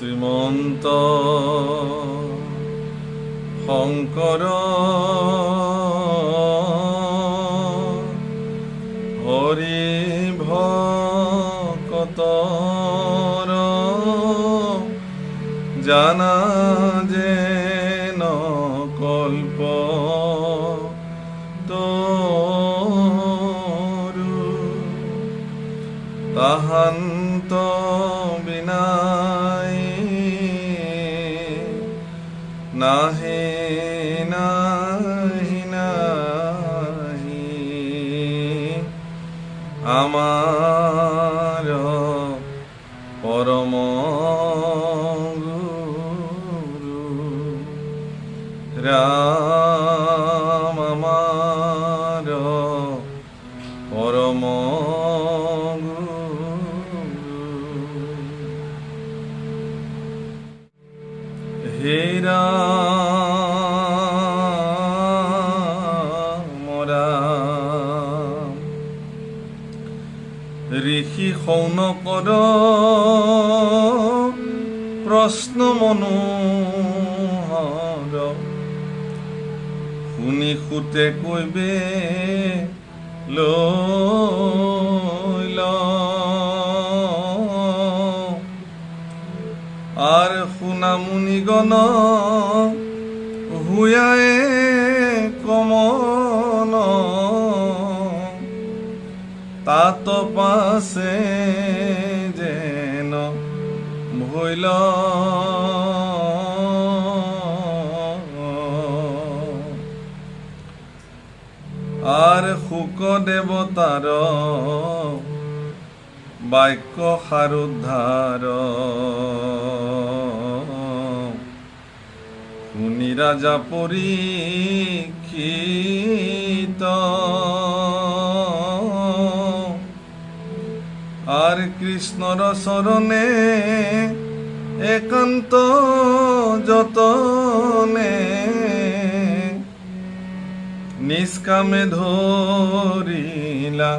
শ্ৰীমন্ত শংকৰ হৰি ভকতৰ জানা যেন কল্প তৰু তাহান্ত বিনাই নাহি নাহি নাহি আমাৰ পৰম গুৰু ৰাম আমাৰ পৰম হে ৰাম ৰাম ঋষি শৌনকৰ প্ৰশ্ন মনোহৰ শুনি সুতে কৈবে লৈ আর শুনা মুনিগণ হুয়ায়ে কমন তাত পাছে যেন ভৈল আর শুক দেৱতাৰ বাক্য সাৰোদ্ধাৰ শুনি ৰাজা পৰীক্ষিত আৰ কৃষ্ণৰ চৰণে একান্ত যতনে নিষ্কামে ধৰিলা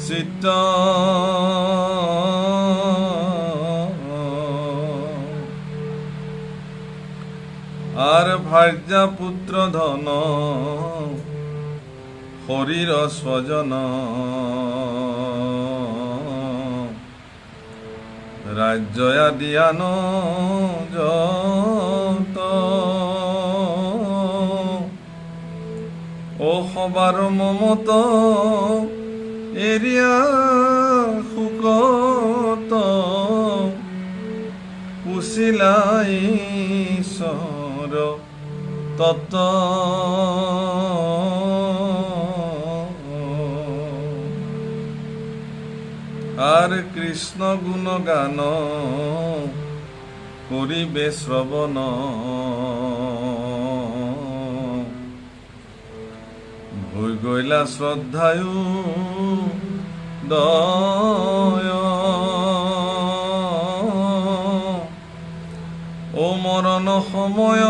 চিত্ত আৰ ভাৰ্যা পুত্ৰ ধন শৰীৰ স্বজন ৰাজ্য আদি আন যত ও সবাৰ মমত এৰিয়া শুকত পুছিলাই ঈশ্বৰ তত্ত্ব আৰ কৃষ্ণ গুণগান কৰিবে শ্ৰৱণ হৈ গৈলা শ্ৰদ্ধায়ু দয় ও মৰণ সময়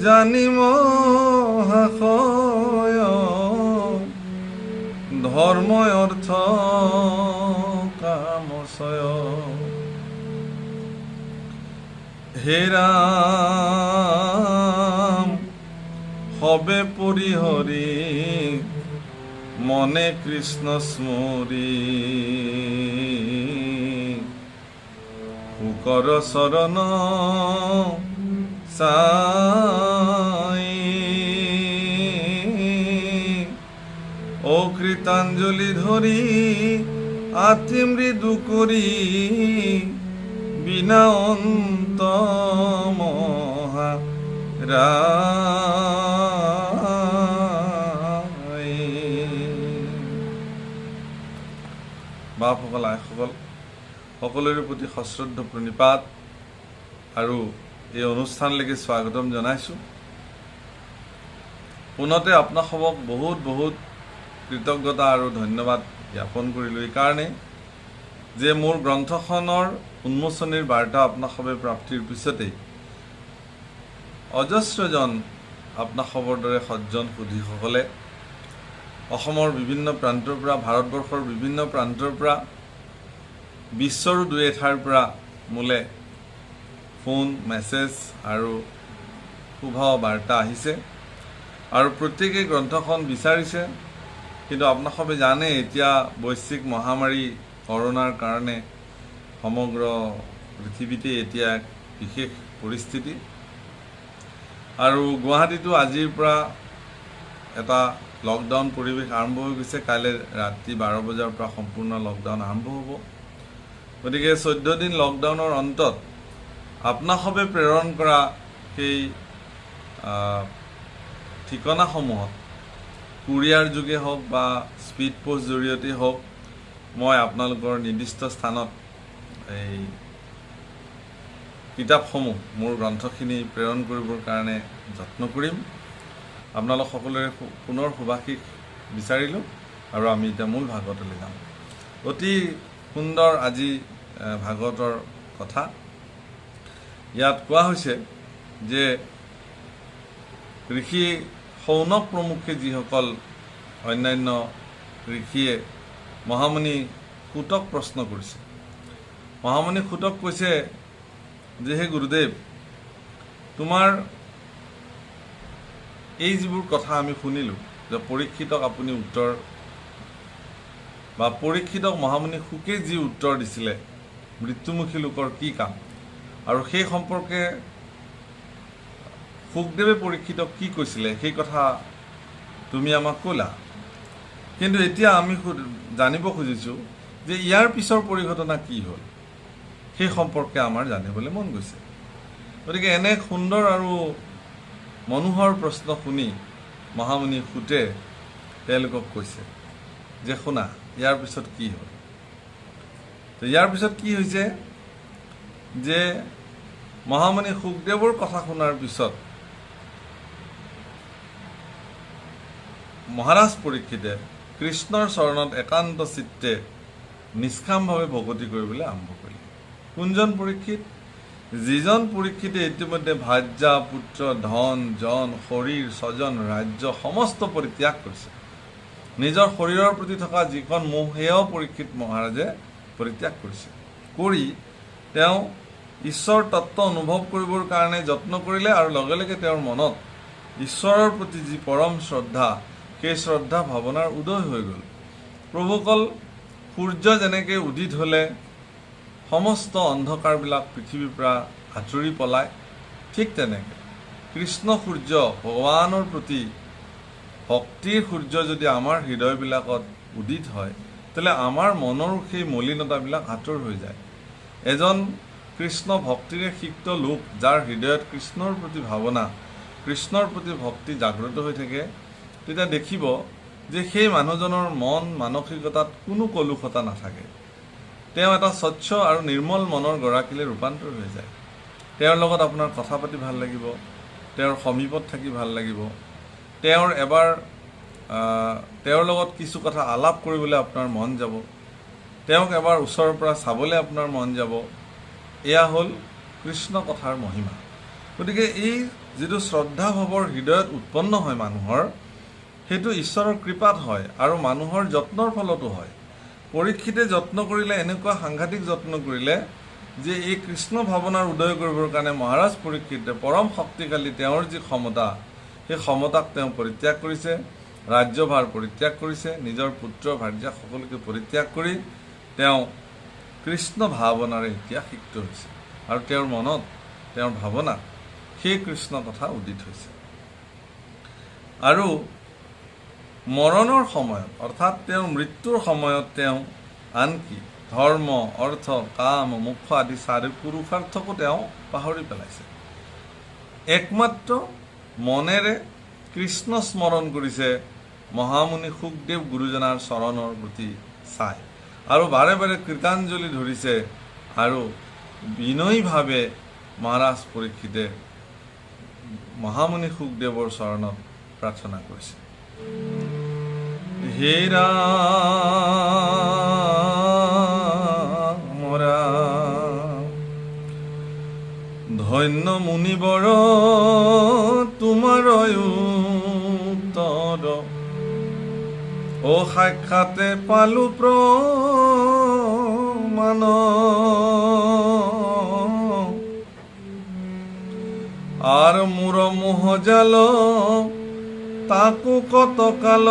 জানিম হাসয় ধৰ্ম অৰ্থ কামচয় হে ৰাম হবে পৰিহৰি মনে কৃষ্ণ স্মৰি শুকৰ চৰণ চাই ও কৃতাঞ্জলি ধৰি আতি মৃদু কৰি বিনা অন্ত মহা বাপসকল আইসকল সকলোৰে প্ৰতি সশ্ৰদ্ধ প্ৰণিপাত আৰু এই অনুষ্ঠানলৈকে স্বাগতম জনাইছোঁ। পুনতে আপোনাসবক বহুত বহুত কৃতজ্ঞতা আৰু ধন্যবাদ জ্ঞাপন কৰিলোঁ এই কাৰণে যে মোৰ গ্ৰন্থখনৰ উন্মোচনীৰ বাৰ্তা আপোনাসবে প্ৰাপ্তিৰ পিছতেই অজস্ৰজন আপোনাসবৰ দৰে সজ্জন সুধীসকলে অসমৰ বিভিন্ন প্ৰান্তৰ পৰা ভাৰতবৰ্ষৰ বিভিন্ন প্ৰান্তৰ পৰা বিশ্বৰো দুই এঠাইৰ পৰা মোলে ফোন মেছেজ আৰু শুভ বাৰ্তা আহিছে আৰু প্ৰত্যেকেই গ্ৰন্থখন বিচাৰিছে। কিন্তু আপোনালোকে জানে এতিয়া বৈশ্বিক মহামাৰী কৰোনাৰ কাৰণে সমগ্ৰ পৃথিৱীতে এতিয়া এক বিশেষ পৰিস্থিতি আৰু গুৱাহাটীতো আজিৰ পৰা এটা লকডাউন পৰিৱেশ আৰম্ভ হৈ গৈছে। কাইলৈ ৰাতি 12 বজাৰ পৰা সম্পূৰ্ণ লকডাউন আৰম্ভ হ'ব। গতিকে 14 দিন লকডাউনৰ অন্তত আপোনালোকে প্ৰেৰণ কৰা সেই ঠিকনাসমূহত কুৰিয়াৰ যোগে হওক বা স্পীড পোষ্ট জৰিয়তে হওক মই আপোনালোকৰ নিৰ্দিষ্ট স্থানত এই কিতাপসমূহ মোৰ গ্ৰন্থখিনি প্ৰেৰণ কৰিবৰ কাৰণে যত্ন কৰিম। আপোনালোক সকলোৰে পুনৰ শুভাশীষ বিচাৰিলোঁ আৰু আমি এতিয়া মূল ভাগৱতলৈ যাম। অতি সুন্দৰ আজি ভাগৱতৰ কথা। ইয়াত কোৱা হৈছে যে ঋষি শৌনক প্ৰমুখে যিসকল অন্যান্য ঋষিয়ে মহামুনি সূতক প্ৰশ্ন কৰিছে, মহামুনি সূতক কৈছে যে হে গুৰুদেৱ, তোমাৰ এই যিবোৰ কথা আমি শুনিলোঁ যে পৰীক্ষিতক আপুনি উত্তৰ বা পৰীক্ষিতক মহামুনি শুকে যি উত্তৰ দিছিলে মৃত্যুমুখী লোকৰ কি কাম, আৰু সেই সম্পৰ্কে শুকদেৱে পৰীক্ষিতক কি কৈছিলে সেই কথা তুমি আমাক ক'লা। কিন্তু এতিয়া আমি জানিব খুজিছোঁ যে ইয়াৰ পিছৰ পৰিঘটনা কি হ'ল সেই সম্পৰ্কে আমাৰ জানিবলৈ মন গৈছে। গতিকে এনে সুন্দৰ আৰু মনোহৰ প্ৰশ্ন শুনি মহামুনি সূতে তেওঁলোকক কৈছে যে শুনা, ইয়াৰ পিছত কি হ'ল। তো ইয়াৰ পিছত কি হৈছে যে মহামুনি শুকদেৱৰ কথা শুনাৰ পিছত মহাৰাজ পৰীক্ষিতে কৃষ্ণৰ চৰণত একান্ত চিত্তে নিষ্কামভাৱে ভকতি কৰিবলৈ আৰম্ভ কৰিলে। কোনজন পৰীক্ষিত? যিজন পৰীক্ষিতে ইতিমধ্যে ভাৰ্যা পুত্ৰ ধন জন শৰীৰ স্বজন ৰাজ্য সমস্ত পৰিত্যাগ কৰিছে। নিজৰ শৰীৰৰ প্ৰতি থকা যিখন মোহ সেয়াও পৰীক্ষিত মহাৰাজে পৰিত্যাগ কৰিছে। কৰি তেওঁ ঈশ্বৰ তত্ত্ব অনুভৱ কৰিবৰ কাৰণে যত্ন কৰিলে আৰু লগে লগে তেওঁৰ মনত ঈশ্বৰৰ প্ৰতি যি পৰম শ্ৰদ্ধা সেই শ্ৰদ্ধা ভাৱনাৰ উদয় হৈ গ'ল। প্ৰভুকল সূৰ্য যেনেকৈ উদিত হ'লে সমস্ত অন্ধকাৰবিলাক পৃথিৱীৰ পৰা আঁতৰি পলায়, ঠিক তেনেকৈ কৃষ্ণ সূৰ্য ভগৱানৰ প্ৰতি ভক্তিৰ সূৰ্য যদি আমাৰ হৃদয়বিলাকত উদিত হয় তেতিয়াহ'লে আমাৰ মনৰ সেই মলিনতাবিলাক আঁতৰ হৈ যায়। এজন কৃষ্ণ ভক্তিৰে সিক্ত লোক যাৰ হৃদয়ত কৃষ্ণৰ প্ৰতি ভাৱনা কৃষ্ণৰ প্ৰতি ভক্তি জাগ্ৰত হৈ থাকে, তেতিয়া দেখিব যে সেই মানুহজনৰ মন মানসিকতাত কোনো কলুষতা নাথাকে। তেওঁ এটা স্বচ্ছ আৰু নিৰ্মল মনৰ গৰাকীলৈ ৰূপান্তৰ হৈ যায়। তেওঁৰ লগত আপোনাৰ কথা পাতি ভাল লাগিব, তেওঁৰ সমীপত থাকি ভাল লাগিব, তেওঁৰ লগত কিছু কথা আলাপ কৰিবলৈ আপোনাৰ মন যাব, তেওঁক এবাৰ ওচৰৰ পৰা চাবলৈ আপোনাৰ মন যাব। এয়া হ'ল কৃষ্ণ কথাৰ মহিমা। গতিকে এই যিটো শ্ৰদ্ধাভাৱৰ হৃদয়ত উৎপন্ন হয় মানুহৰ, সেইটো ঈশ্বৰৰ কৃপাত হয় আৰু মানুহৰ যত্নৰ ফলতো হয়। পৰীক্ষিতে যত্ন কৰিলে, এনেকুৱা সাংঘাতিক যত্ন কৰিলে যে এই কৃষ্ণ ভাৱনাৰ উদয় কৰিবৰ কাৰণে মহাৰাজ পৰীক্ষিতে পৰম শক্তিশালী তেওঁৰ যি ক্ষমতা সেই ক্ষমতাক তেওঁ পৰিত্যাগ কৰিছে, ৰাজ্যভাৰ পৰিত্যাগ কৰিছে, নিজৰ পুত্ৰ ভাৰ্যা সকলোকে পৰিত্যাগ কৰি তেওঁ কৃষ্ণ ভাৱনাৰে এতিয়া সিক্ত হৈছে আৰু তেওঁৰ মনত তেওঁৰ ভাৱনাত সেই কৃষ্ণ কথা উদিত হৈছে। আৰু মৰণৰ সময়ত অৰ্থাৎ তেওঁৰ মৃত্যুৰ সময়ত তেওঁ আনকি ধৰ্ম অৰ্থ কাম মোক্ষ আদি চাৰি পুৰুষাৰ্থকো তেওঁ পাহৰি পেলাইছে। একমাত্ৰ মনেৰে কৃষ্ণ স্মৰণ কৰিছে মহামুনি শুকদেৱ গুৰুজনাৰ চৰণৰ প্ৰতি চাই আৰু বাৰে বাৰে কৃতাঞ্জলি ধৰিছে আৰু বিনয়ীভাৱে মহাৰাজ পৰীক্ষিতে মহামুনি শুকদেৱৰ চৰণত প্ৰাৰ্থনা কৰিছে। হে ৰাম ৰাম, ধন্য মুনিবৰ তোমাৰ উত্তৰ, ও সাক্ষাতে পালো প্ৰমাণ, মোহজাল তাকো কত কাল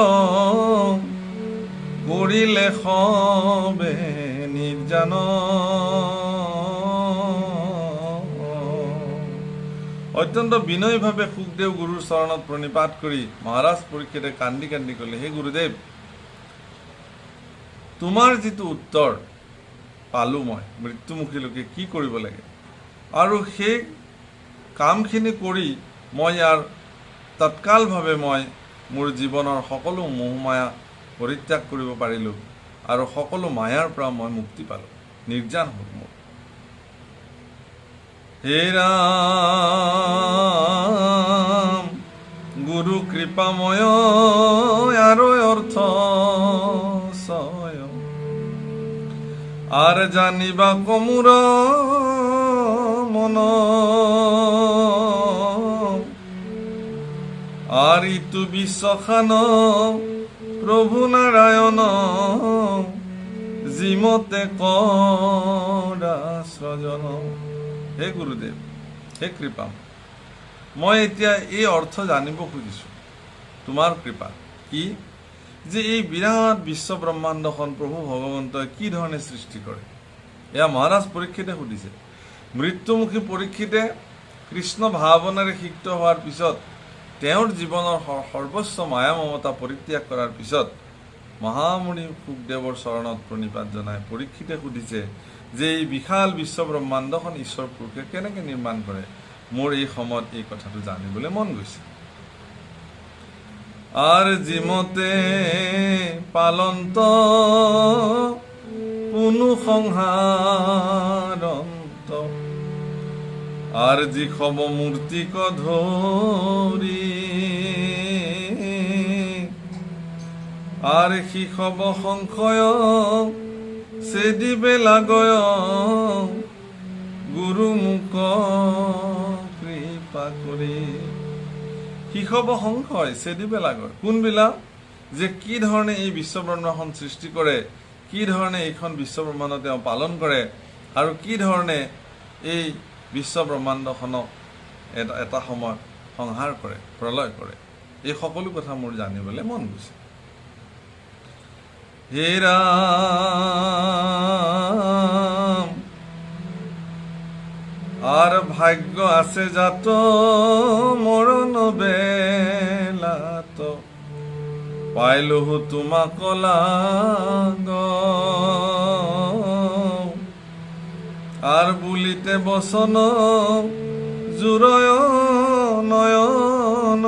কৰিলে সবে নিৰ্জান। অত্যন্ত বিনয়ীভাৱে সুখদেৱ গুৰুৰ চৰণত প্ৰণিপাত কৰি মহাৰাজ পৰীক্ষিতে কান্দি কান্দি ক'লে, হে গুৰুদেৱ, তোমাৰ যিটো উত্তৰ পালোঁ মই মৃত্যুমুখীলৈকে কি কৰিব লাগে, আৰু সেই কামখিনি কৰি মই ইয়াৰ তৎকালভাৱে মই মোৰ জীৱনৰ সকলো মোহমায়া পৰিত্যাগ কৰিব পাৰিলোঁ আৰু সকলো মায়াৰ পৰা মই মুক্তি পালোঁ, নিৰ্জান হ'ল মোৰ। হে ৰাম গুৰু কৃপাময় আৰু অৰ্থ সয় আৰ জানিবা কমুৰ মন, আৰ ইতু বিশ্বখান প্ৰভু নাৰায়ণ জিমতে কৰা সৃজন। হে গুৰুদেৱ, হে কৃপা, মই এতিয়া এই অৰ্থ জানিব খুজিছোঁ তোমাৰ কৃপা কি, যে এই বিৰাট বিশ্ব ব্ৰহ্মাণ্ডখন প্ৰভু ভগৱন্তই কি ধৰণে সৃষ্টি কৰে। এয়া মহাৰাজ পৰীক্ষিতে সুধিছে। মৃত্যুমুখী পৰীক্ষিতে কৃষ্ণ ভাৱনাৰে সিক্ত হোৱাৰ পিছত তেওঁৰ জীৱনৰ সৰ্বস্ব মায়া মমতা পৰিত্যাগ কৰাৰ পিছত মহামুনি সুখদেৱৰ চৰণত প্ৰণিপাত জনাই পৰীক্ষিতে সুধিছে যে এই বিশাল বিশ্ব ব্ৰহ্মাণ্ডখন ঈশ্বৰ পুৰুষে কেনেকৈ নিৰ্মাণ কৰে। মোৰ এই সময়ত এই কথাটো জানিবলৈ মন গৈছে। আর জিমতে পালন্ত পুনু সংহারন্ত, আর যি খব মূর্তিক ধরি, আর শিখব সংশয় সে দিবে লাগয়, গুরু মুখ কৃপা কৰি। শিখব সংশয় চেদিবে লাগয়, কোনবিলাক যে কি ধৰণে এই বিশ্বব্ৰহ্মাণ্ডখন সৃষ্টি কৰে, কি ধৰণে এইখন বিশ্বব্ৰহ্মাণ্ড তেওঁ পালন কৰে, আৰু কি ধৰণে এই বিশ্বব্ৰহ্মাণ্ডখনক এটা সময়ত সংহাৰ কৰে, প্ৰলয় কৰে, এই সকলো কথা মোৰ জানিবলৈ মন গৈছে। হে ৰাম আৰ ভাগ্য আছে যাত মৰণ বেলাত, পাইলহু তোমাক লাগ, আৰ বুলিতে বচন জুৰয় নয়ন,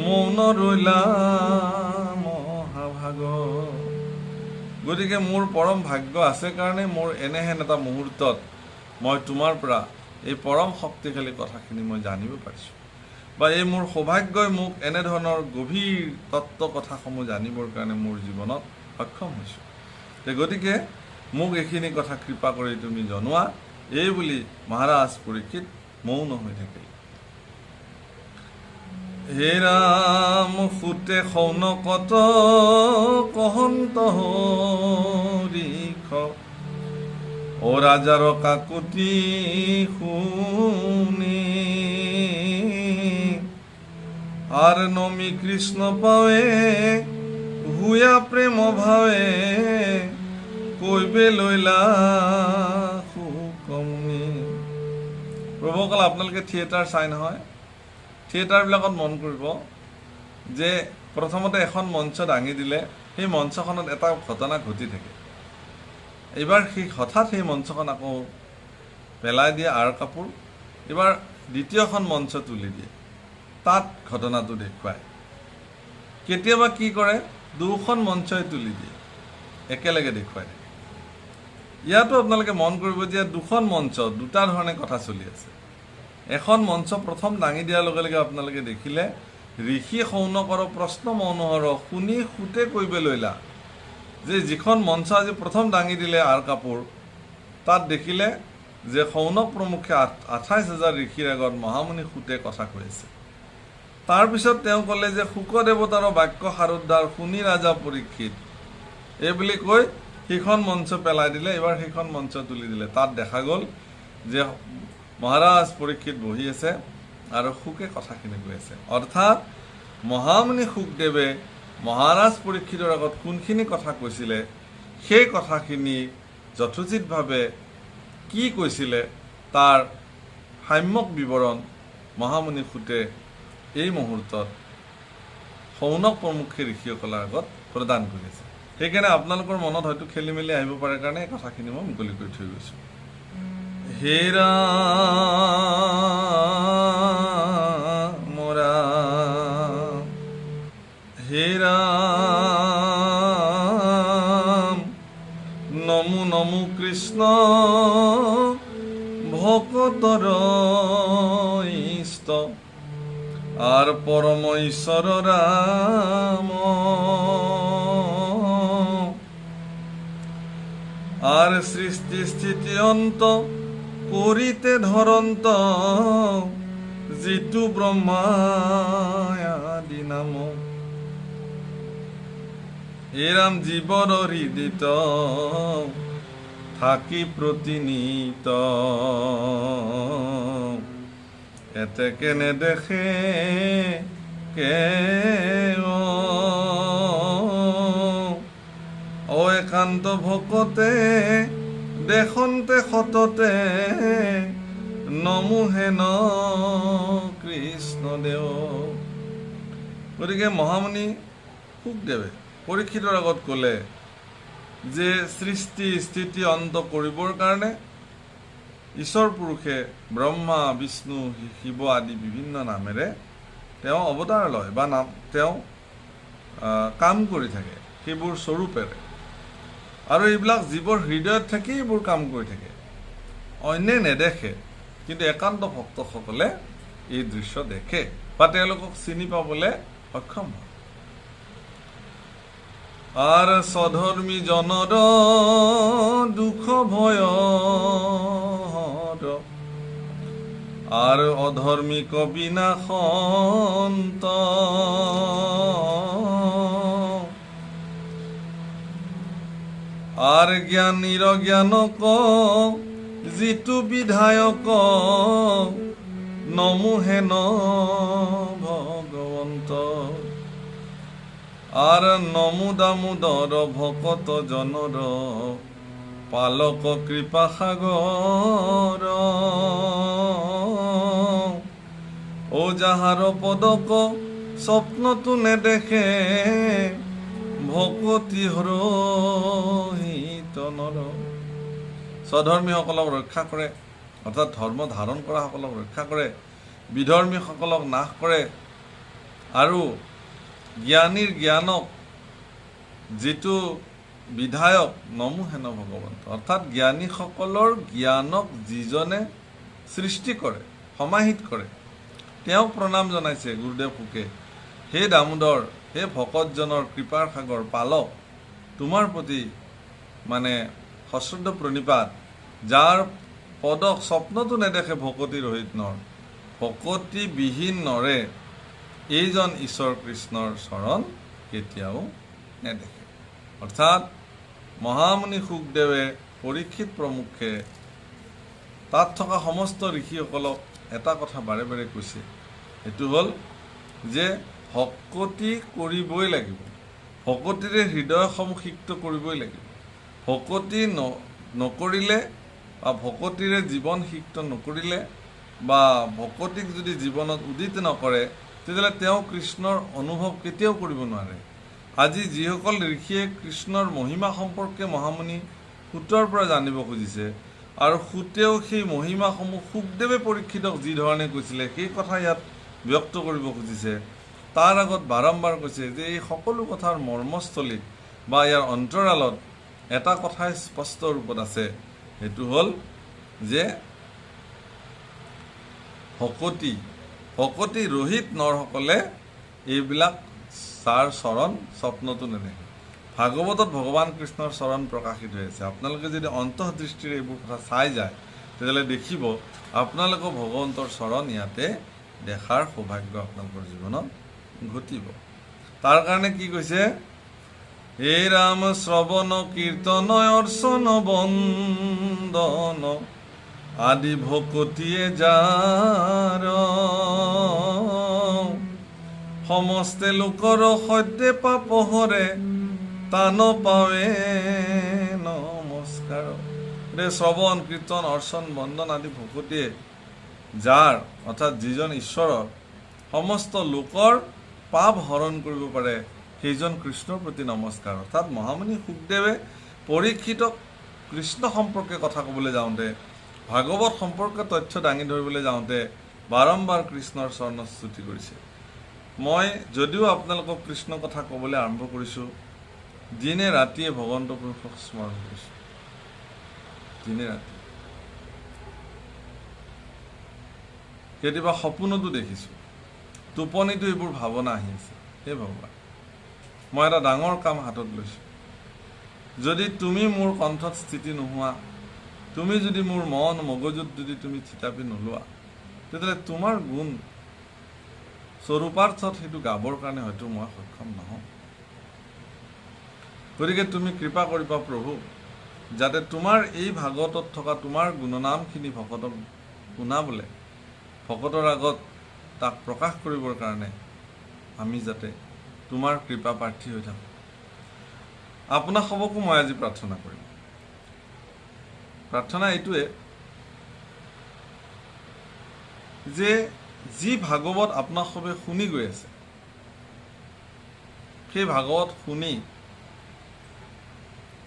মৌন ৰৈলা মহাভাগ। গতিকে মোৰ পৰম ভাগ্য আছে কাৰণে মোৰ এনেহেন এটা মুহূৰ্তত মই তোমাৰ পৰা এই পৰম শক্তিশালী কথাখিনি মই জানিব পাৰিছোঁ, বা এই মোৰ সৌভাগ্যই মোক এনেধৰণৰ গভীৰ তত্ত্ব কথাসমূহ জানিবৰ কাৰণে মোৰ জীৱনত সক্ষম হৈছোঁ। গতিকে মোক এইখিনি কথা কৃপা কৰি তুমি জনোৱা, এই বুলি মহাৰাজ পৰীক্ষিত মৌন হৈ থাকিল। হে ৰাম সুতে সৌনকত কহন্ত হৰিষ, ও ৰাজাৰ কাকুতি শুনি, আৰ নমি কৃষ্ণ পাৱে হুয়া প্ৰেম ভাৱে, কৈবে লৈলা সুকমনি। প্ৰভুসকল, আপোনালোকে থিয়েটাৰ চাই নহয়, থিয়েটাৰবিলাকত মন কৰিব যে প্ৰথমতে এখন মঞ্চ দাঙি দিলে সেই মঞ্চখনত এটা ঘটনা ঘটি থাকে, এইবাৰ হঠাৎ সেই মঞ্চখন আকৌ পেলাই দিয়ে আঁৰ কাপোৰ, এইবাৰ দ্বিতীয়খন মঞ্চ তুলি দিয়ে, তাত ঘটনাটো দেখুৱায়। কেতিয়াবা কি কৰে, দুখন মঞ্চই তুলি দিয়ে, একেলগে দেখুৱাই দিয়ে। ইয়াতো আপোনালোকে মন কৰিব যে দুখন মঞ্চ দুটা ধৰণে কথা চলি আছে। এখন মঞ্চ প্ৰথম দাঙি দিয়াৰ লগে লগে আপোনালোকে দেখিলে ঋষি সৌনকৰ প্ৰশ্ন মনোহৰ শুনি সুতে কৈবে লৈলা, যে যিখন মঞ্চ আজি প্ৰথম দাঙি দিলে আঁৰ কাপোৰ, তাত দেখিলে যে সৌনক প্ৰমুখে 28,000 ঋষিৰ আগত মহামুনি সুতে কথা কৈ আছে। তাৰপিছত তেওঁ ক'লে যে শুক দেৱতাৰ বাক্য সাৰোদ্ধাৰ শুনি ৰাজা পৰীক্ষিত, এই বুলি কৈ সেইখন মঞ্চ পেলাই দিলে, এইবাৰ সেইখন মঞ্চ তুলি দিলে। তাত দেখা গ'ল যে মহাৰাজ পৰীক্ষিত বহি আছে, আৰু শুকে কথাখিনি কৈ আছে। অৰ্থাৎ মহামুনি শুকদেৱে মহাৰাজ পৰীক্ষিতৰ আগত কোনখিনি কথা কৈছিলে, সেই কথাখিনি যথোচিতভাৱে কি কৈছিলে তাৰ সাম্যক বিৱৰণ মহামুনি সুতে এই মুহূৰ্তত শৌনক প্ৰমুখ্যে ঋষিসকলৰ আগত প্ৰদান কৰিছে। সেইকাৰণে আপোনালোকৰ মনত হয়তো খেলি মেলি আহিব পাৰে কাৰণে এই কথাখিনি মই মুকলি কৰি থৈ গৈছোঁ। হে ৰাম ৰাম, হে ৰাম, নমো নমো কৃষ্ণ ভকতৰ ইষ্ট আর পরম ঈশ্বর রাম, আর সৃষ্টি স্থিতি অন্ত করিতে ধরন্ত যিটো ব্রহ্মাদি নাম, এরাম জীবর হৃদিত থাকি প্রতিনিত, এতে কেনে দেখে কে ও একান্ত ভকতে দেখন্তে সততে নমোহেন কৃষ্ণ দেৱ। গতিকে মহামুনি শুকদেৱে পৰীক্ষিতৰ আগত ক'লে যে সৃষ্টি স্থিতি অন্ত কৰিবৰ কাৰণে ঈশ্বৰ পুৰুষে ব্ৰহ্মা বিষ্ণু শিৱ আদি বিভিন্ন নামেৰে তেওঁ অৱতাৰ লয় বা তেওঁ কাম কৰি থাকে সেইবোৰ স্বৰূপেৰে, আৰু এইবিলাক জীৱৰ হৃদয়ত থাকি এইবোৰ কাম কৰি থাকে, অন্যে নেদেখে, কিন্তু একান্ত ভক্তসকলে এই দৃশ্য দেখে বা তেওঁলোকক চিনি পাবলৈ সক্ষম হয়। আর সধর্মী জনৰ দুখ ভয়, আৰ অধৰ্মিক বিনাশন্ত, আৰ জ্ঞানীৰ জ্ঞানক যিটো বিধায়ক নমোহেন ভগৱন্ত, আৰ নমো দামোদৰ ভকত জনৰ পালক কৃপা সাগৰ, ও যাহাৰ পদক স্বপ্নতো নেদেখে ভকতি হৰহিত নৰ। স্বধৰ্মীসকলক ৰক্ষা কৰে, অৰ্থাৎ ধৰ্ম ধাৰণ কৰাসকলক ৰক্ষা কৰে, বিধৰ্মীসকলক নাশ কৰে, আৰু জ্ঞানীৰ জ্ঞানক যিটো বিধায়ক নমোহেন ভগৱন্ত, অৰ্থাৎ জ্ঞানীসকলৰ জ্ঞানক যিজনে সৃষ্টি কৰে সমাহিত কৰে তেওঁক প্ৰণাম জনাইছে গুৰুদেৱ শুকে। হে দামোদৰ, হে ভকতজনৰ কৃপাৰ সাগৰ পালক, তোমাৰ প্ৰতি মানে সশ্ৰদ্ধ প্ৰণিপাত, যাৰ পদক স্বপ্নতো নেদেখে ভকতি ৰহিত নৰ, ভকতিবিহীন নৰে এইজন ঈশ্বৰ কৃষ্ণৰ চৰণ কেতিয়াও নেদেখে। অৰ্থাৎ মহামুনি শুকদেৱে পৰীক্ষিত প্ৰমুখ্যে তাত থকা সমস্ত ঋষিসকলক এটা কথা বাৰে বাৰে কৈছে, সেইটো হ'ল যে ভকতি কৰিবই লাগিব, ভকতিৰে হৃদয়সমূহ সিক্ত কৰিবই লাগিব। ভকতি নকৰিলে বা ভকতিৰে জীৱন সিক্ত নকৰিলে বা ভকতিক যদি জীৱনত উদিত নকৰে তেতিয়াহ'লে তেওঁ কৃষ্ণৰ অনুভৱ কেতিয়াও কৰিব নোৱাৰে। আজি যিসকল ঋষিয়ে কৃষ্ণৰ মহিমা সম্পৰ্কে মহামুনি সূতৰ পৰা জানিব খুজিছে, আৰু সূতেও সেই মহিমাসমূহ শুকদেৱে পৰীক্ষিতক যি ধৰণে কৈছিলে সেই কথা ইয়াত ব্যক্ত কৰিব খুজিছে, তাৰ আগত বাৰম্বাৰ কৈছে যে এই সকলো কথাৰ মৰ্মস্থলীত বা ইয়াৰ অন্তৰালত এটা কথাই স্পষ্ট ৰূপত আছে, সেইটো হ'ল যে ভকতি ৰহিত নৰসকলে এইবিলাক ছাৰ চৰণ স্বপ্নতো নেদেখে। ভাগৱতত ভগৱান কৃষ্ণৰ চৰণ প্ৰকাশিত হৈ আছে। আপোনালোকে যদি অন্তঃদৃষ্টিৰে এইবোৰ কথা চাই যায় তেতিয়াহ'লে দেখিব আপোনালোকৰ ভগৱন্তৰ চৰণ ইয়াতে দেখাৰ সৌভাগ্য আপোনালোকৰ জীৱনত ঘটিব। তাৰ কাৰণে কি কৈছে, হে ৰাম শ্ৰৱণ কীৰ্তন অৰ্চন বন্দন আদি ভকতিয়ে যাৰ সমস্তে লোকৰ সৈতে পাপহৰে তান পাৱে নমস্কাৰ। শ্ৰৱণ কীৰ্তন অৰ্চন বন্দন আদি ভকতিয়ে যাৰ অৰ্থাৎ যিজন ঈশ্বৰৰ সমস্ত লোকৰ পাপ হৰণ কৰিব পাৰে সেইজন কৃষ্ণৰ প্ৰতি নমস্কাৰ। অৰ্থাৎ মহামুনি শুকদেৱে পৰীক্ষিতক কৃষ্ণ সম্পৰ্কে কথা ক'বলৈ যাওঁতে, ভাগৱত সম্পৰ্কে তথ্য দাঙি ধৰিবলৈ যাওঁতে বাৰম্বাৰ কৃষ্ণৰ চৰণত স্তুতি কৰিছে। মই যদিও আপোনালোকক কৃষ্ণ কথা ক'বলৈ আৰম্ভ কৰিছোঁ, দিনে ৰাতিয়ে ভগৱন্ত পুৰুষক স্মৰণ কৰিছোঁ, দিনে ৰাতি। কেতিয়াবা সপোনতো দেখিছোঁ, টোপনিতো এইবোৰ ভাৱনা আহি আছে। হে ভগৱান, মই এটা ডাঙৰ কাম হাতত লৈছোঁ। যদি তুমি মোৰ কণ্ঠত স্থিতি নোহোৱা, তুমি যদি মোৰ মন মগজুত যদি তুমি থিতাপি নোলোৱা, তেতিয়াহ'লে তোমাৰ গুণ স্বৰূপাৰ্থত সেইটো গাবৰ কাৰণে হয়তো মই সক্ষম নহওঁ। গতিকে তুমি কৃপা কৰিবা প্ৰভু, যাতে তোমাৰ এই ভাগৱতত থকা তোমাৰ গুণনামখিনি ভকতক শুনাবলৈ, ভকতৰ আগত তাক প্ৰকাশ কৰিবৰ কাৰণে আমি যাতে তোমাৰ কৃপা প্ৰাৰ্থী হৈ থাকোঁ। আপোনাক সবকো মই আজি প্ৰাৰ্থনা কৰিম। প্ৰাৰ্থনা এইটোৱে যে যি ভাগৱত আপোনাক সবে শুনি গৈ আছে, সেই ভাগৱত শুনি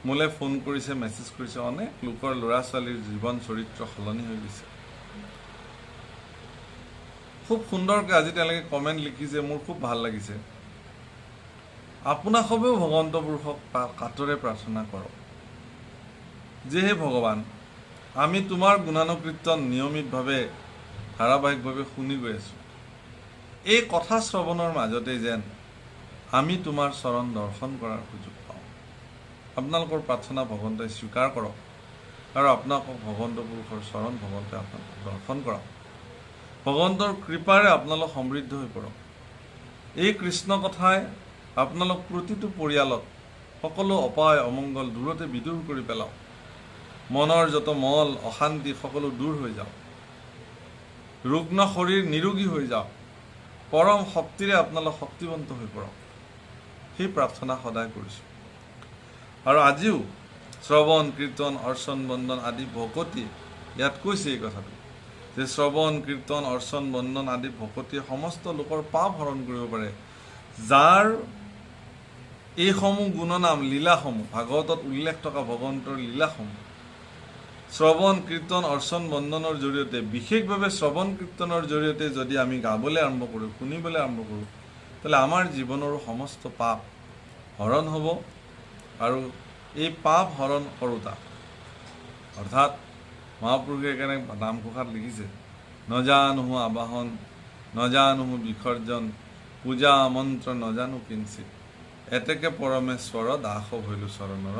মোলৈ ফোন কৰিছে, মেছেজ কৰিছে, অনেক লোকৰ ল'ৰা ছোৱালীৰ জীৱন চৰিত্ৰ সলনি হৈ গৈছে। খুব সুন্দৰকৈ আজি তেওঁলোকে কমেণ্ট লিখিছে, মোৰ খুব ভাল লাগিছে। আপোনাক সবেও ভগৱন্ত পুৰুষক কাতৰে প্ৰাৰ্থনা কৰক যে হে ভগৱান, আমি তোমাৰ গুণানুকীৰ্তন নিয়মিতভাৱে ধাৰাবাহিকভাৱে শুনি গৈ আছোঁ। এই কথা শ্ৰৱণৰ মাজতে যেন আমি তোমাৰ চৰণ দৰ্শন কৰাৰ সুযোগ পাওঁ। আপোনালোকৰ প্ৰাৰ্থনা ভগৱন্তই স্বীকাৰ কৰক আৰু আপোনালোকক ভগৱন্ত পুৰুষৰ চৰণ ভগৱন্তই আপোনালোকক দৰ্শন কৰক। ভগৱন্তৰ কৃপাৰে আপোনালোক সমৃদ্ধ হৈ পৰক। এই কৃষ্ণ কথাই আপোনালোক প্ৰতিটো পৰিয়ালত সকলো অপায় অমংগল দূৰতে বিদূৰ কৰি পেলাওক। মনৰ যত মল অশান্তি সকলো দূৰ হৈ যাওক। ৰুগ্ন শৰীৰ নিৰোগী হৈ যাওক। পৰম শক্তিৰে আপোনালোক শক্তিবন্ত হৈ পৰক। সেই প্ৰাৰ্থনা সদায় কৰিছোঁ। আৰু আজিও শ্ৰৱণ কীৰ্তন অৰ্চন বন্দন আদি ভকতি ইয়াত কৈছে এই কথাটো যে শ্ৰৱণ কীৰ্তন অৰ্চন বন্দন আদি ভকতিয়ে সমস্ত লোকৰ পাপ হৰণ কৰিব পাৰে। যাৰ এইসমূহ গুণনাম লীলাসমূহ ভাগৱতত উল্লেখ থকা ভগৱন্তৰ লীলাসমূহ শ্ৰৱণ কীৰ্তন অৰ্চন বন্দনৰ জৰিয়তে, বিশেষভাৱে শ্ৰৱণ কীৰ্তনৰ জৰিয়তে যদি আমি গাবলৈ আৰম্ভ কৰোঁ, শুনিবলৈ আৰম্ভ কৰোঁ, তাহলে আমাৰ জীৱনৰো সমস্ত পাপ হৰণ হ'ব। আৰু এই পাপ হৰণ কৰোঁতা অৰ্থাৎ মহাপুৰুষে একেনে নামঘোষাত লিখিছে, নজানুহু আবাহন নজানুহু বিসৰ্জন পূজা মন্ত্ৰ নজানো কিঞ্চিত এতেকে পৰমেশ্বৰ দাস ভৈলো চৰণৰ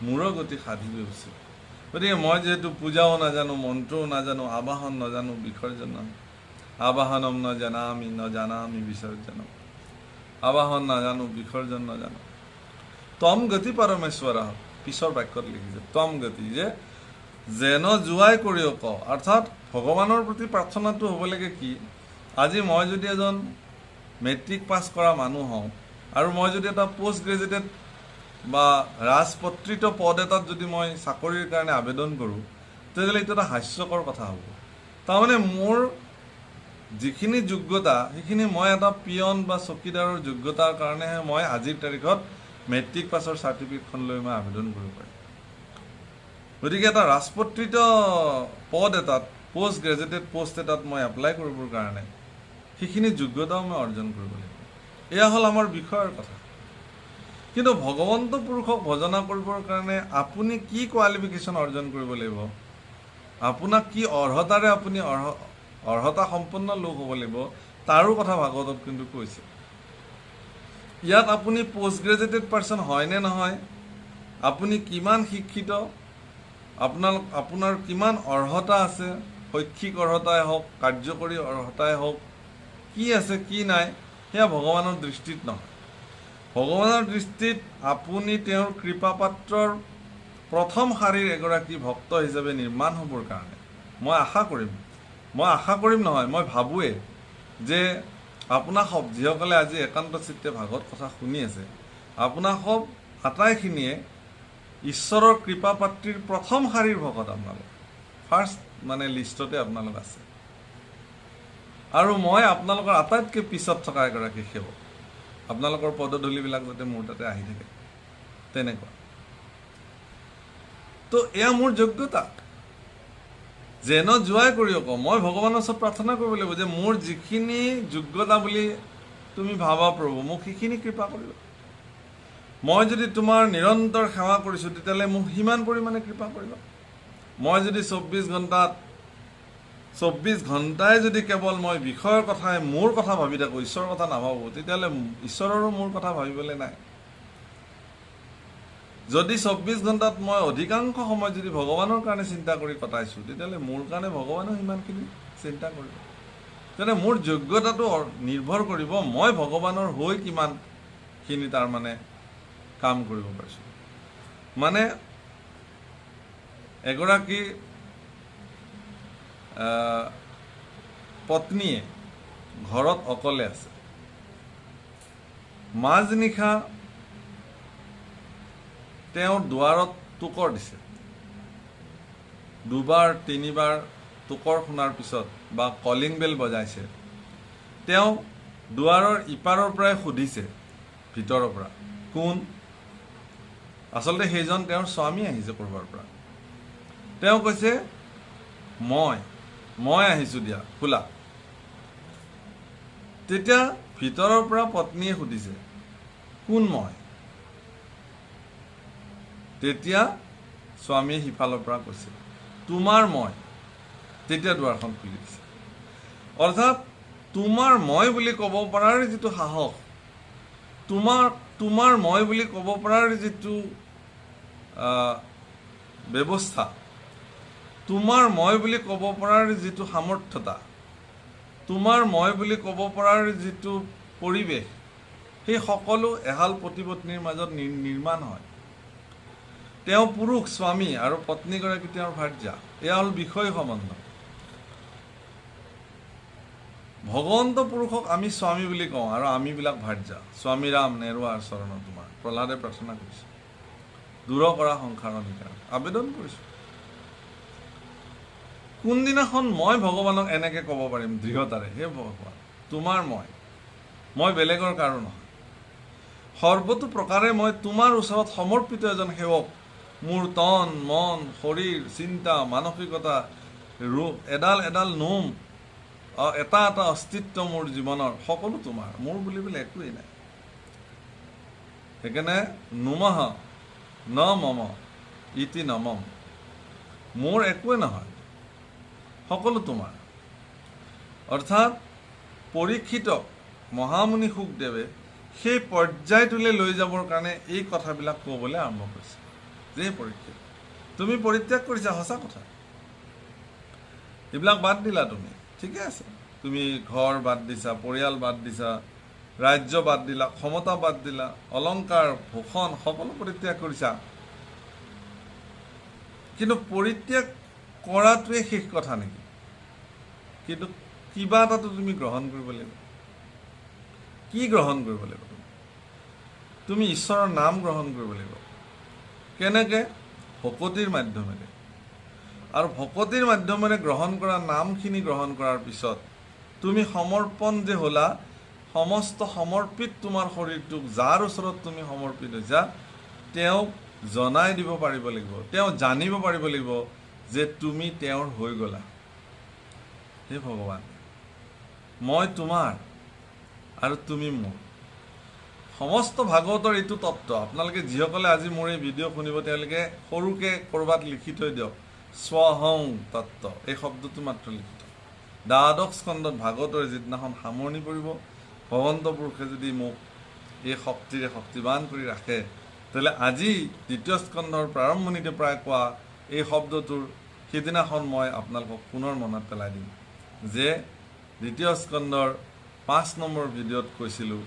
মূৰ গতি সাধিবে উচিত। গতিকে মই যিহেতু পূজাও নাজানো, মন্ত্ৰও নাজানো, আবাহন নাজানো, বিসৰ্জন আবাহনম নজানামি বিসৰ্জনম, আবাহন নাজানো, বিসৰ্জন নাজানো। তম গতি পৰমেশ্বৰ পিছৰ বাক্যত লিখিছে তম গতি, যে যেন জোৱাই কৰিও ক। অৰ্থাৎ ভগৱানৰ প্ৰতি প্ৰাৰ্থনাটো হ'ব লাগে কি, আজি মই যদি এজন মেট্ৰিক পাছ কৰা মানুহ হওঁ আৰু মই যদি এটা পোষ্ট গ্ৰেজুৱেটেড বা ৰাজপত্ৰিত পদ এটাত যদি মই চাকৰিৰ কাৰণে আবেদন কৰোঁ, তেতিয়াহ'লে এইটো এটা হাস্যকৰ কথা হ'ব। তাৰমানে মোৰ যিখিনি যোগ্যতা সেইখিনি মই এটা পিয়ন বা চকীদাৰৰ যোগ্যতাৰ কাৰণেহে মই আজিৰ তাৰিখত মেট্ৰিক পাছৰ চাৰ্টিফিকেটখন লৈ মই আবেদন কৰিব পাৰিম। গতিকে এটা ৰাজপত্ৰিত পদ এটাত, পোষ্ট গ্ৰেজুৱেটেড পোষ্ট এটাত মই এপ্লাই কৰিবৰ কাৰণে সেইখিনি যোগ্যতাও মই অৰ্জন কৰিব লাগিব। এয়া হ'ল আমাৰ বিষয়ৰ কথা। কিন্তু ভগৱন্ত পুৰুষক ভজনা কৰিবৰ কাৰণে আপুনি কি কোৱালিফিকেশ্যন অৰ্জন কৰিব লাগিব, আপোনাক কি অৰ্হতাৰে আপুনি অৰ্হতা সম্পন্ন লোক হ'ব লাগিব, তাৰো কথা ভাগৱতত কিন্তু কৈছে। ইয়াত আপুনি পোষ্ট গ্ৰেজুৱেটেড পাৰ্চন হয়নে নহয়, আপুনি কিমান শিক্ষিত, আপোনাৰ কিমান অৰ্হতা আছে, শৈক্ষিক অৰ্হতাই হওক, কাৰ্যকৰী অৰ্হতাই হওক, কি আছে কি নাই, সেয়া ভগৱানৰ দৃষ্টিত নহয়। ভগৱানৰ দৃষ্টিত আপুনি তেওঁৰ কৃপাপাত্ৰৰ প্ৰথম শাৰীৰ এগৰাকী ভক্ত হিচাপে নিৰ্মাণ হ'বৰ কাৰণে মই আশা কৰিম নহয়, মই ভাবোঁৱেই যে আপোনাসৱ যিসকলে আজি একান্ত চিত্তে ভাগৱত কথা শুনি আছে, আপোনাসৱ আটাইখিনিয়ে ঈশ্বৰৰ কৃপা পাত্ৰীৰ প্ৰথম শাৰীৰ ভকত আপোনালোক, ফাৰ্ষ্ট মানে লিষ্টতে আপোনালোক আছে। আৰু মই আপোনালোকৰ আটাইতকৈ পিছত থকা এগৰাকী সেৱক। আপোনালোকৰ পদধূলিবিলাক যাতে মোৰ তাতে আহি থাকে, তেনেকুৱা। তো এয়া মোৰ যোগ্যতা। যেন যোৱাই কৰিয়ক, মই ভগৱানৰ ওচৰত প্ৰাৰ্থনা কৰিব লাগিব যে মোৰ যিখিনি যোগ্যতা বুলি তুমি ভাবা প্ৰভু, মোক সেইখিনি কৃপা কৰিবা। মই যদি তোমাৰ নিৰন্তৰ সেৱা কৰিছোঁ, তেতিয়াহ'লে মোক সিমান পৰিমাণে কৃপা কৰিবা। মই যদি 24 ঘণ্টাই যদি কেৱল মই বিষয়ৰ কথাই মোৰ কথা ভাবি থাকোঁ, ঈশ্বৰৰ কথা নাভাবোঁ, তেতিয়াহ'লে ঈশ্বৰৰো মোৰ কথা ভাবিবলৈ নাই। যদি 24 ঘণ্টাত মই অধিকাংশ সময় যদি ভগৱানৰ কাৰণে চিন্তা কৰি কটাইছোঁ, তেতিয়াহ'লে মোৰ কাৰণে ভগৱানেও সিমানখিনি চিন্তা কৰিব। তেনে মোৰ যোগ্যতাটো নিৰ্ভৰ কৰিব মই ভগৱানৰ হৈ কিমানখিনি তাৰমানে কাম কৰিব পাৰিছোঁ। মানে এগৰাকী পত্নীয়ে ঘৰত অকলে আছে, মাজনিশা তেওঁৰ দুৱাৰত টোকৰ দিছে। 2-3বাৰ টোকৰ শুনাৰ পিছত বা কলিং বেল বজাইছে। তেওঁ দুৱাৰৰ ইপাৰৰ পৰাই সুধিছে, ভিতৰৰ পৰা, কোন? আচলতে সেইজন তেওঁৰ স্বামী আহিছে ক'ৰবাৰ পৰা। তেওঁ কৈছে, মই আহিছোঁ দিয়া, খোলা। তেতিয়া ভিতৰৰ পৰা পত্নীয়ে সুধিছে, কোন মই? তেতিয়া স্বামীয়ে সিফালৰ পৰা কৈছে, তোমাৰ মই। তেতিয়া দুৱাৰখন খুলি দিছে। অৰ্থাৎ তোমাৰ মই বুলি ক'ব পৰাৰ যিটো সাহস, তোমাৰ মই বুলি ক'ব পৰাৰ যিটো ব্যৱস্থা, তোমাৰ মই বুলি ক'ব পৰাৰ যিটো সামৰ্থ্যতা, তোমাৰ মই বুলি ক'ব পৰাৰ যিটো পৰিৱেশ, সেই সকলো এহাল পতি পত্নীৰ মাজত নিৰ্মাণ হয়। তেওঁ পুৰুষ স্বামী আৰু পত্নীগৰাকী তেওঁৰ ভাৰ্যা। এয়া হ'ল বিষয় সম্বন্ধ। ভগৱন্ত পুৰুষক আমি স্বামী বুলি কওঁ আৰু আমিবিলাক ভাৰ্যা। স্বামী ৰাম নেৰুৱাৰ চৰণ তোমাৰ, প্ৰহ্লাদে প্ৰাৰ্থনা কৰিছে। দূৰ কৰা সংসাৰৰ অধিকাৰ, আবেদন কৰিছোঁ। কোনদিনাখন মই ভগৱানক এনেকৈ ক'ব পাৰিম দৃঢ়তাৰে, হে ভগৱান, তোমাৰ মই বেলেগৰ কাৰো নহয়। সৰ্বতো প্ৰকাৰে মই তোমাৰ ওচৰত সমৰ্পিত এজন সেৱক। মোৰ তন মন শৰীৰ চিন্তা মানসিকতা ৰূপ এডাল নোম এটা অস্তিত্ব মোৰ জীৱনৰ সকলো তোমাৰ, মোৰ বুলিবলৈ একোৱেই নাই। সেইকাৰণে নুমহ ন মম ইতি নমম, মোৰ একোৱে নহয়, সকলো তোমাৰ। অৰ্থাৎ পৰীক্ষিতক মহামুনি শুকদেৱে সেই পৰ্যায়টোলৈ লৈ যাবৰ কাৰণে এই কথাবিলাক ক'বলৈ আৰম্ভ কৰিছে। যে পৰীক্ষিত, তুমি পৰিত্যাগ কৰিছা, সঁচা কথা। এইবিলাক বাদ দিলা তুমি, ঠিকে আছে। তুমি ঘৰ বাদ দিছা, পৰিয়াল বাদ দিছা, ৰাজ্য বাদ দিলা, ক্ষমতা বাদ দিলা, অলংকাৰ ভূষণ সকলো পৰিত্যাগ কৰিছা। কিন্তু পৰিত্যাগ কৰাটোৱে শেষ কথা নেকি? কিন্তু কিবা এটাতো তুমি গ্ৰহণ কৰিব লাগিব। কি গ্ৰহণ কৰিব লাগিব? তুমি ঈশ্বৰৰ নাম গ্ৰহণ কৰিব লাগিব। কেনেকৈ? ভকতিৰ মাধ্যমেৰে। আৰু ভকতিৰ মাধ্যমেৰে গ্ৰহণ কৰা নামখিনি গ্ৰহণ কৰাৰ পিছত তুমি সমৰ্পণ যে হ'লা, সমস্ত সমৰ্পিত তোমাৰ শৰীৰটোক যাৰ ওচৰত তুমি সমৰ্পিত হৈছা, তেওঁক জনাই দিব পাৰিব লাগিব, তেওঁ জানিব পাৰিব লাগিব যে তুমি তেওঁৰ হৈ গ'লা। হে ভগৱান, মই তোমাৰ আৰু তুমি মোৰ। সমস্ত ভাগৱতৰ এইটো তত্ত্ব। আপোনালোকে যিসকলে আজি মোৰ এই ভিডিঅ' শুনিব, তেওঁলোকে সৰুকৈ ক'ৰবাত লিখি থৈ দিয়ক, স্বহং তত্ত্ব, এই শব্দটো মাত্ৰ লিখি থওক। দ্বাদশ স্কন্ধত ভাগৱতৰ যিদিনাখন সামৰণি পৰিব, ভগৱন্ত পুৰুষে যদি মোক এই শক্তিৰে শক্তিবান কৰি ৰাখে, তেতিয়াহ'লে আজি দ্বিতীয় স্কন্ধৰ প্ৰাৰম্ভণিতে প্ৰায় কোৱা এই শব্দটোৰ সিদিনাখন মই আপোনালোকক পুনৰ মনত পেলাই দিম যে দ্বিতীয় স্কন্ধৰ 5 নম্বৰ ভিডিঅ'ত কৈছিলোঁ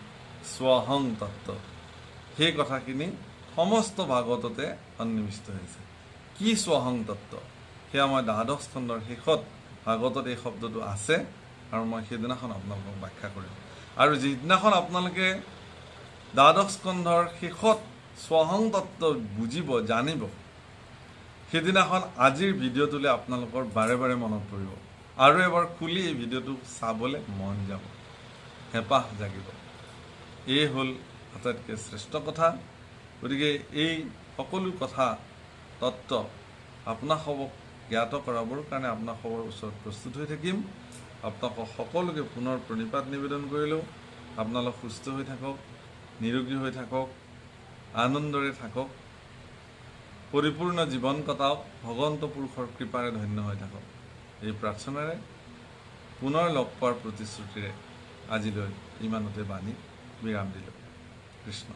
স্বহং তত্ত্ব। সেই কথাখিনি সমস্ত ভাগৱততে সন্নিৱিষ্ট হৈছে। কি স্বহং তত্ত্ব? সেয়া মই দ্বাদশ স্কন্ধৰ শেষত ভাগৱতত এই শব্দটো আছে আৰু মই সেইদিনাখন আপোনালোকক ব্যাখ্যা কৰিম। আৰু যিদিনাখন আপোনালোকে দ্বাদশ স্কন্ধৰ শেষত স্বহং তত্ত্ব বুজিব, জানিব, সেইদিনাখন আজিৰ ভিডিঅ'টোলৈ আপোনালোকৰ বাৰে বাৰে মনত পৰিব আৰু এবাৰ খুলি এই ভিডিঅ'টো চাবলৈ মন যাব, হেঁপাহ জাগিব। এই হ'ল আটাইতকৈ শ্ৰেষ্ঠ কথা। গতিকে এই সকলো কথা তত্ত্ব আপোনাসৱক জ্ঞাত কৰাবৰ কাৰণে আপোনাসৱৰ ওচৰত প্ৰস্তুত হৈ থাকিম। আপোনালোকক সকলোকে পুনৰ প্ৰণিপাত নিবেদন কৰিলোঁ। আপোনালোক সুস্থ হৈ থাকক, নিৰোগী হৈ থাকক, আনন্দৰে থাকক, পৰিপূৰ্ণ জীৱন কটাওক, ভগৱন্ত পুৰুষৰ কৃপাৰে ধন্য হৈ থাকক। এই প্ৰাৰ্থনাৰে পুনৰ লগ পোৱাৰ প্ৰতিশ্ৰুতিৰে আজিলৈ ইমানতে বাণী বিৰাম দিলোঁ। কৃষ্ণ।